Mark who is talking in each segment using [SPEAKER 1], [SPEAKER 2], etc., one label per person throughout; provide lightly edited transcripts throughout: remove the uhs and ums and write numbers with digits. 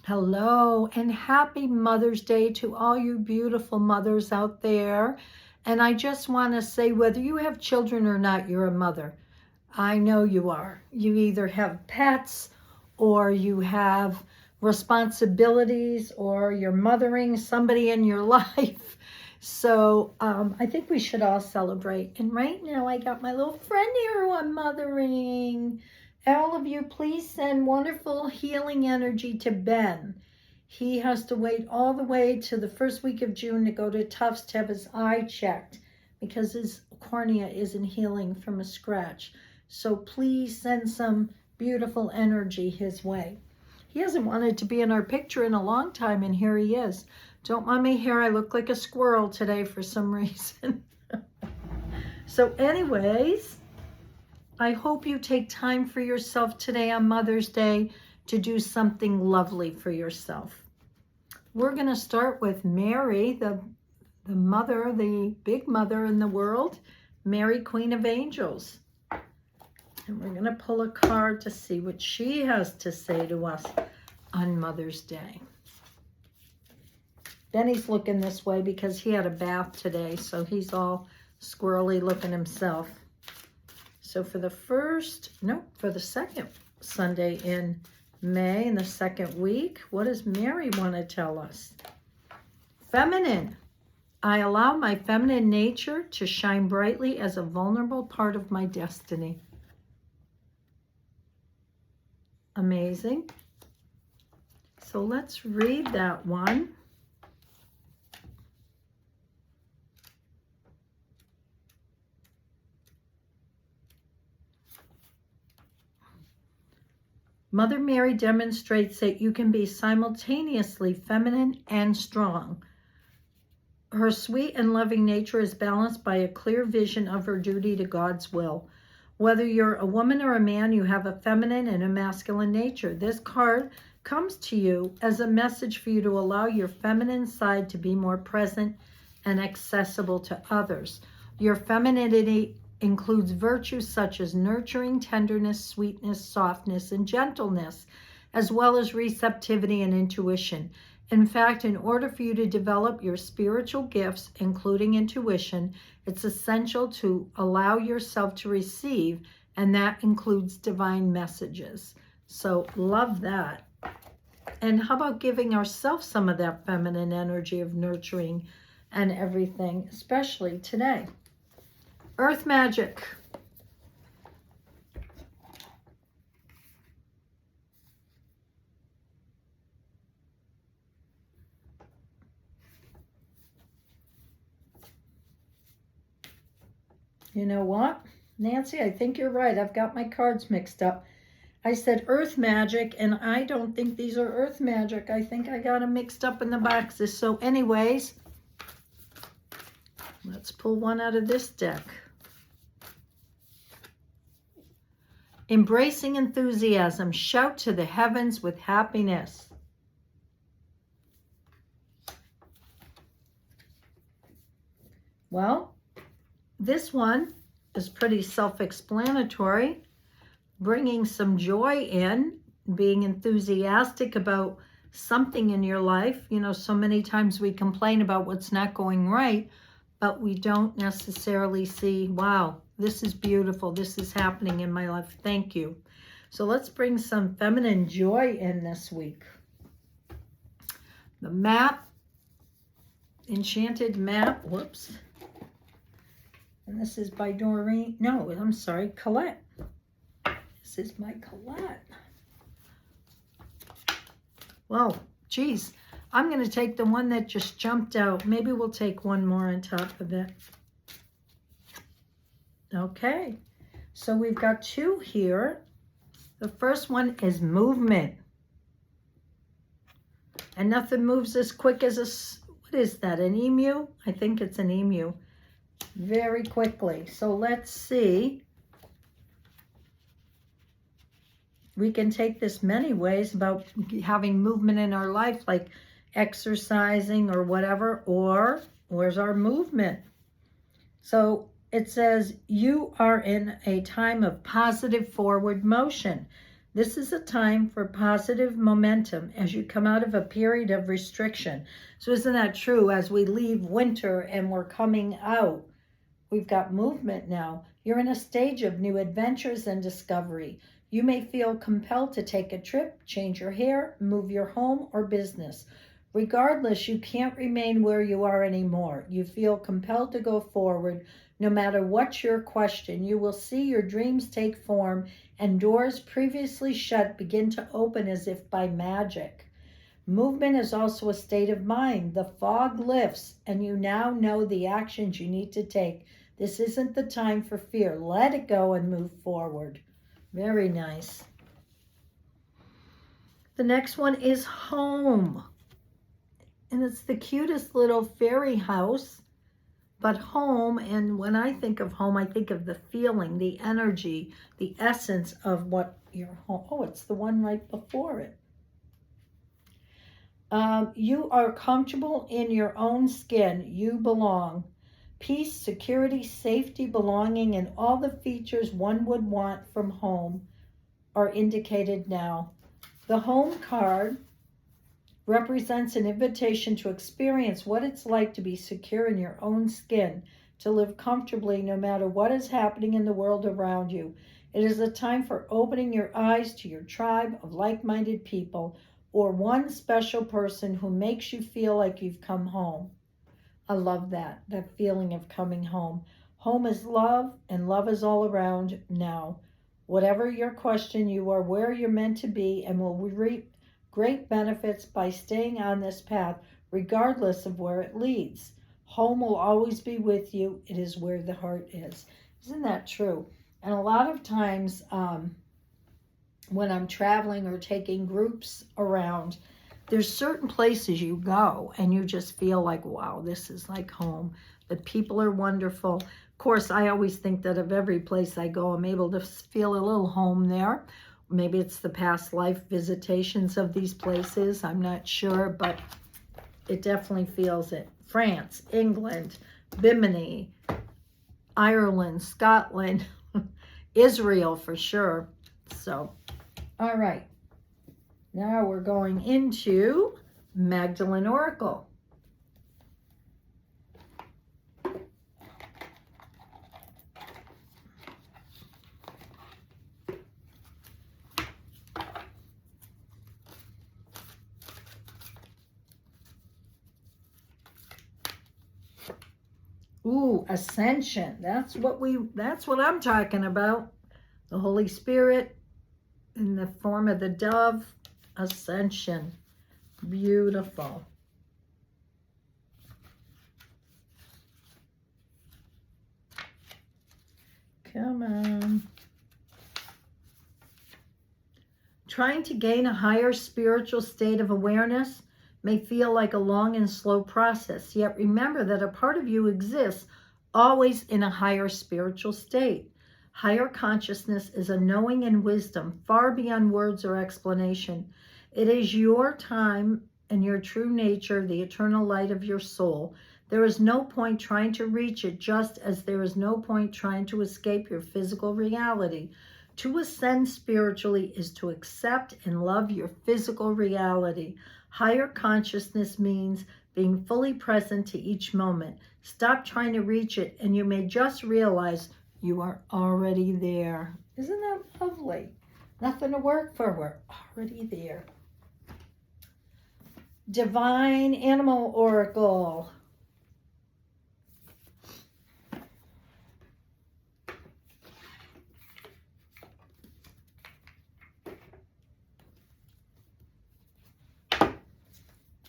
[SPEAKER 1] Hello and happy Mother's Day to all you beautiful mothers out there. And I just want to say, whether you have children or not, you're a mother. I know you are. You either have pets or you have responsibilities or you're mothering somebody in your life. So I think we should all celebrate. And right now I got my little friend here who I'm mothering. All of you, please send wonderful healing energy to Ben. He has to wait all the way to the first week of June to go to Tufts to have his eye checked because his cornea isn't healing from a scratch. So please send some beautiful energy his way. He hasn't wanted to be in our picture in a long time, and here he is. Don't mind my hair. I look like a squirrel today for some reason. So anyways, I hope you take time for yourself today on Mother's Day to do something lovely for yourself. We're going to start with Mary, the mother, the big mother in the world, Mary, Queen of Angels. And we're going to pull a card to see what she has to say to us on Mother's Day. Benny's looking this way because he had a bath today, so he's all squirrely looking himself. So for the second Sunday in May, in the second week, what does Mary want to tell us? Feminine. I allow my feminine nature to shine brightly as a vulnerable part of my destiny. Amazing. So let's read that one. Mother Mary demonstrates that you can be simultaneously feminine and strong. Her sweet and loving nature is balanced by a clear vision of her duty to God's will. Whether you're a woman or a man, you have a feminine and a masculine nature. This card comes to you as a message for you to allow your feminine side to be more present and accessible to others. Your femininity includes virtues such as nurturing, tenderness, sweetness, softness, and gentleness, as well as receptivity and intuition. In fact, in order for you to develop your spiritual gifts, including intuition, it's essential to allow yourself to receive, and that includes divine messages. So love that. And how about giving ourselves some of that feminine energy of nurturing and everything, especially today? Earth magic. You know what, Nancy, I think you're right. I've got my cards mixed up. I said earth magic, and I don't think these are earth magic. I think I got them mixed up in the boxes. So anyways, let's pull one out of this deck. Embracing enthusiasm, shout to the heavens with happiness. Well, this one is pretty self-explanatory, bringing some joy in, being enthusiastic about something in your life. You know, so many times we complain about what's not going right, but we don't necessarily see, wow, this is beautiful. This is happening in my life. Thank you. So let's bring some feminine joy in this week. The map, enchanted map, whoops. And this is by Doreen. No, I'm sorry, Colette. This is my Colette. Well, geez, I'm going to take the one that just jumped out. Maybe we'll take one more on top of it. Okay, so we've got two here. The first one is movement. And nothing moves as quick as what is that, an emu? I think it's an emu. Very quickly. So let's see. We can take this many ways about having movement in our life, like exercising or whatever, or where's our movement? So it says you are in a time of positive forward motion. This is a time for positive momentum as you come out of a period of restriction. So isn't that true? As we leave winter and we're coming out, we've got movement now. You're in a stage of new adventures and discovery. You may feel compelled to take a trip, change your hair, move your home or business. Regardless, you can't remain where you are anymore. You feel compelled to go forward. No matter what your question, you will see your dreams take form and doors previously shut begin to open as if by magic. Movement is also a state of mind. The fog lifts and you now know the actions you need to take. This isn't the time for fear. Let it go and move forward. Very nice. The next one is home. And it's the cutest little fairy house. But home, and when I think of home, I think of the feeling, the energy, the essence of what your home. Oh, it's the one right before it. You are comfortable in your own skin. You belong. Peace, security, safety, belonging, and all the features one would want from home are indicated now. The home card represents an invitation to experience what it's like to be secure in your own skin, to live comfortably no matter what is happening in the world around you. It is a time for opening your eyes to your tribe of like-minded people or one special person who makes you feel like you've come home. I love that feeling of coming home. Home is love, and love is all around now. Whatever your question, you are where you're meant to be and will reap great benefits by staying on this path, regardless of where it leads. Home will always be with you. It is where the heart is. Isn't that true? And a lot of times when I'm traveling or taking groups around, there's certain places you go and you just feel like, wow, this is like home. The people are wonderful. Of course, I always think that of every place I go, I'm able to feel a little home there. Maybe it's the past life visitations of these places. I'm not sure, but it definitely feels it. France, England, Bimini, Ireland, Scotland, Israel for sure. So, all right. Now we're going into Magdalene Oracle. Ooh, ascension. That's what I'm talking about. The Holy Spirit in the form of the dove. Ascension. Beautiful. Come on. Trying to gain a higher spiritual state of awareness may feel like a long and slow process, yet remember that a part of you exists always in a higher spiritual state. Higher consciousness is a knowing and wisdom far beyond words or explanation. It is your time and your true nature, the eternal light of your soul. There is no point trying to reach it, just as there is no point trying to escape your physical reality. To ascend spiritually is to accept and love your physical reality. Higher consciousness means being fully present to each moment. Stop trying to reach it, and you may just realize you are already there. Isn't that lovely? Nothing to work for. We're already there. Divine Animal Oracle.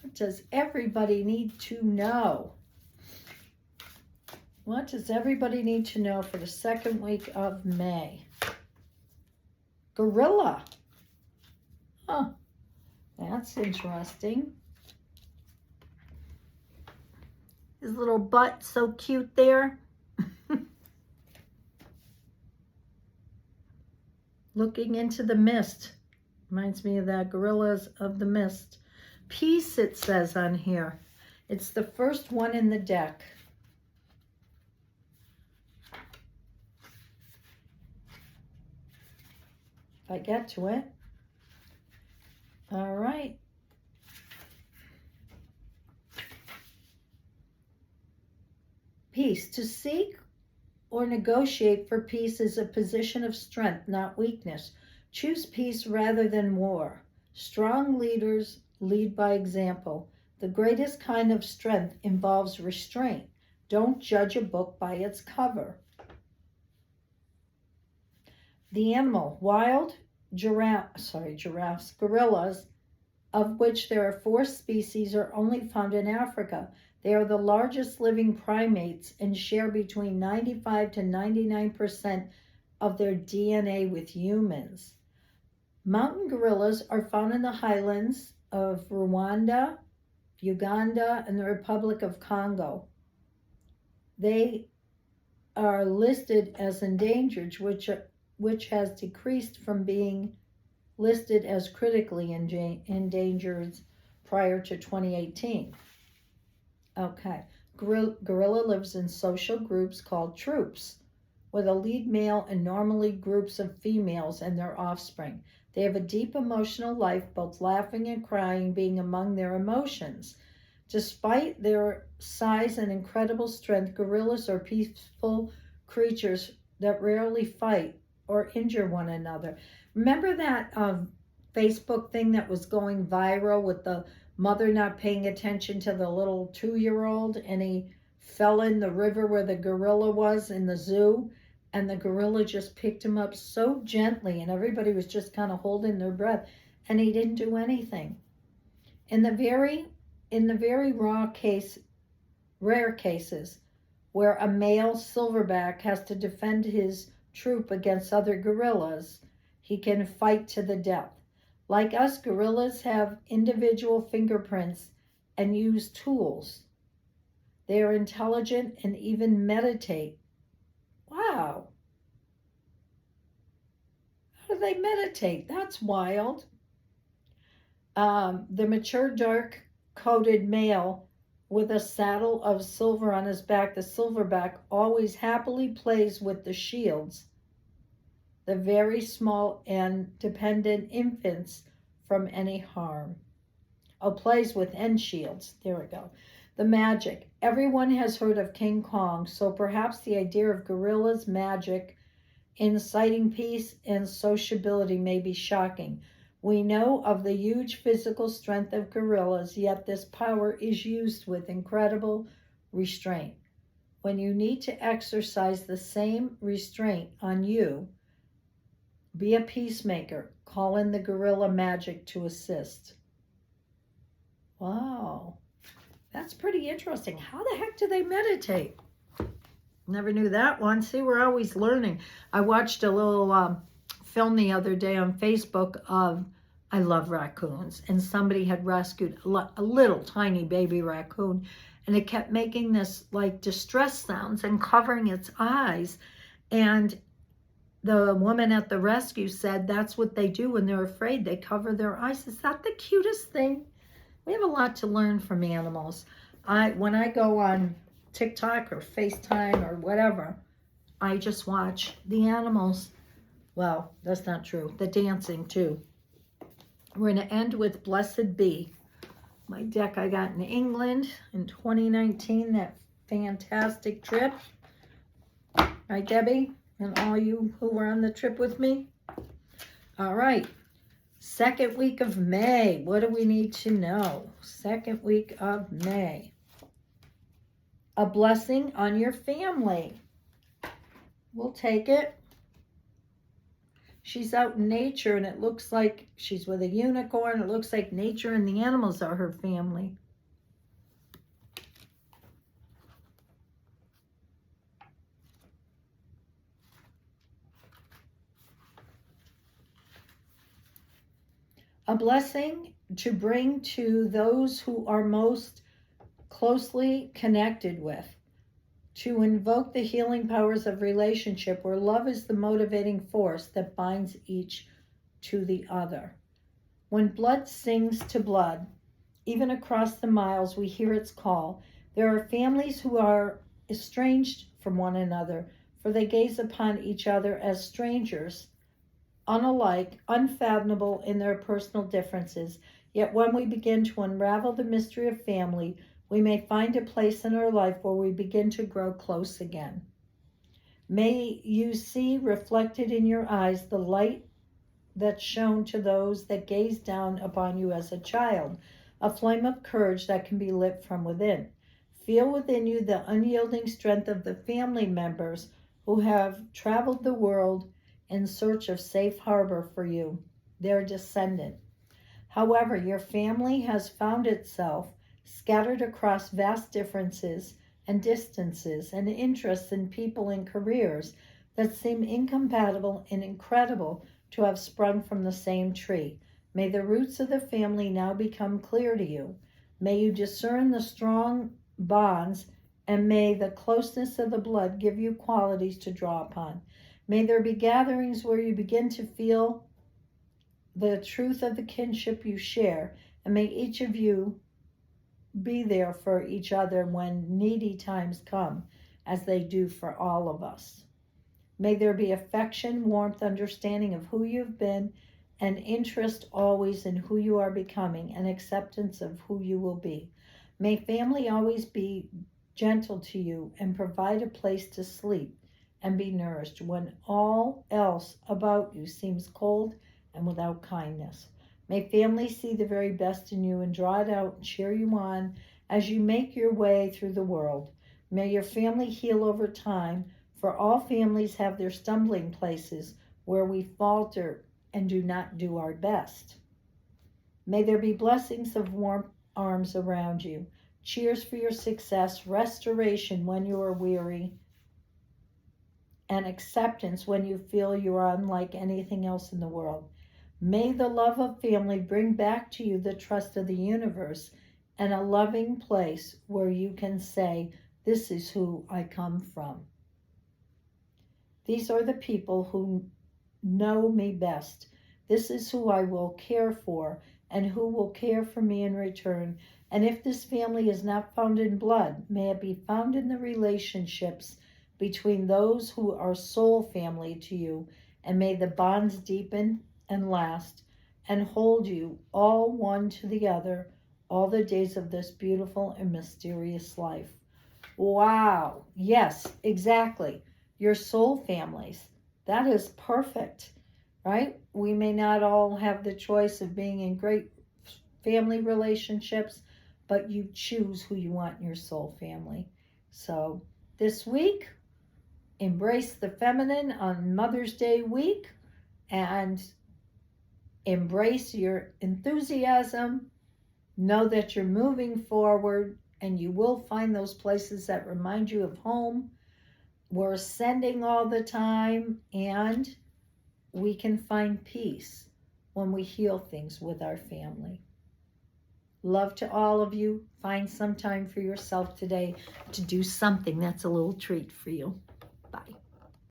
[SPEAKER 1] What does everybody need to know? What does everybody need to know for the second week of May? Gorilla. Huh. That's interesting. His little butt, so cute there. Looking into the mist. Reminds me of that Gorillas of the Mist. Peace, it says on here. It's the first one in the deck. If I get to it. All right. Peace. To seek or negotiate for peace is a position of strength, not weakness. Choose peace rather than war. Strong leaders lead by example. The greatest kind of strength involves restraint. Don't judge a book by its cover. The animal, wild giraffes, gorillas, of which there are 4 species, are only found in Africa. They are the largest living primates and share between 95 to 99% of their DNA with humans. Mountain gorillas are found in the highlands of Rwanda, Uganda, and the Republic of Congo. They are listed as endangered, which has decreased from being listed as critically endangered prior to 2018. Okay, gorilla lives in social groups called troops, with a lead male and normally groups of females and their offspring. They have a deep emotional life, both laughing and crying being among their emotions. Despite their size and incredible strength, gorillas are peaceful creatures that rarely fight or injure one another. Remember that Facebook thing that was going viral with the mother not paying attention to the little 2-year-old, and he fell in the river where the gorilla was in the zoo, and the gorilla just picked him up so gently, and everybody was just kind of holding their breath, and he didn't do anything. In the very rare cases where a male silverback has to defend his troop against other gorillas, he can fight to the death. Like us, gorillas have individual fingerprints and use tools. They are intelligent and even meditate. Wow. How do they meditate? That's wild. The mature dark-coated male with a saddle of silver on his back, the silverback, always happily plays with the shields, the very small and dependent infants, from any harm. Oh, plays with end shields. There we go. The magic. Everyone has heard of King Kong, so perhaps the idea of gorillas' magic inciting peace and sociability may be shocking. We know of the huge physical strength of gorillas, yet this power is used with incredible restraint. When you need to exercise the same restraint on you, be a peacemaker. Call in the gorilla magic to assist. Wow, that's pretty interesting. How the heck do they meditate? Never knew that one. See, we're always learning. I watched a little film the other day on Facebook of, I love raccoons, and somebody had rescued a little tiny baby raccoon, and it kept making this like distress sounds and covering its eyes. And the woman at the rescue said that's what they do when they're afraid. They cover their eyes. Is that the cutest thing? We have a lot to learn from animals. When I go on TikTok or FaceTime or whatever, I just watch the animals. Well, that's not true. The dancing too. We're going to end with Blessed Be. My deck I got in England in 2019, that fantastic trip. Right, Debbie? And all you who were on the trip with me? All right. Second week of May. What do we need to know? Second week of May. A blessing on your family. We'll take it. She's out in nature, and it looks like she's with a unicorn. It looks like nature and the animals are her family. A blessing to bring to those who are most closely connected with. To invoke the healing powers of relationship where love is the motivating force that binds each to the other. When blood sings to blood, even across the miles we hear its call. There are families who are estranged from one another, for they gaze upon each other as strangers. unalike, unfathomable in their personal differences. Yet when we begin to unravel the mystery of family, we may find a place in our life where we begin to grow close again. May you see reflected in your eyes the light that shone to those that gazed down upon you as a child, a flame of courage that can be lit from within. Feel within you the unyielding strength of the family members who have traveled the world in search of safe harbor for you, their descendant. However, your family has found itself scattered across vast differences and distances and interests in people and careers that seem incompatible and incredible to have sprung from the same tree. May the roots of the family now become clear to you. May you discern the strong bonds, and may the closeness of the blood give you qualities to draw upon. May there be gatherings where you begin to feel the truth of the kinship you share, and may each of you be there for each other when needy times come, as they do for all of us. May there be affection, warmth, understanding of who you've been, and interest always in who you are becoming, and acceptance of who you will be. May family always be gentle to you and provide a place to sleep and be nourished when all else about you seems cold and without kindness. May family see the very best in you and draw it out and cheer you on as you make your way through the world. May your family heal over time, for all families have their stumbling places where we falter and do not do our best. May there be blessings of warm arms around you, cheers for your success, restoration when you are weary, and acceptance when you feel you are unlike anything else in the world. May the love of family bring back to you the trust of the universe and a loving place where you can say, "This is who I come from. These are the people who know me best. This is who I will care for and who will care for me in return. And if this family is not found in blood, may it be found in the relationships between those who are soul family to you, and may the bonds deepen and last and hold you all one to the other all the days of this beautiful and mysterious life." Wow. Yes, exactly. Your soul families. That is perfect, right? We may not all have the choice of being in great family relationships, but you choose who you want in your soul family. So this week, embrace the feminine on Mother's Day week and embrace your enthusiasm. Know that you're moving forward and you will find those places that remind you of home. We're ascending all the time, and we can find peace when we heal things with our family. Love to all of you. Find some time for yourself today to do something that's a little treat for you. Bye.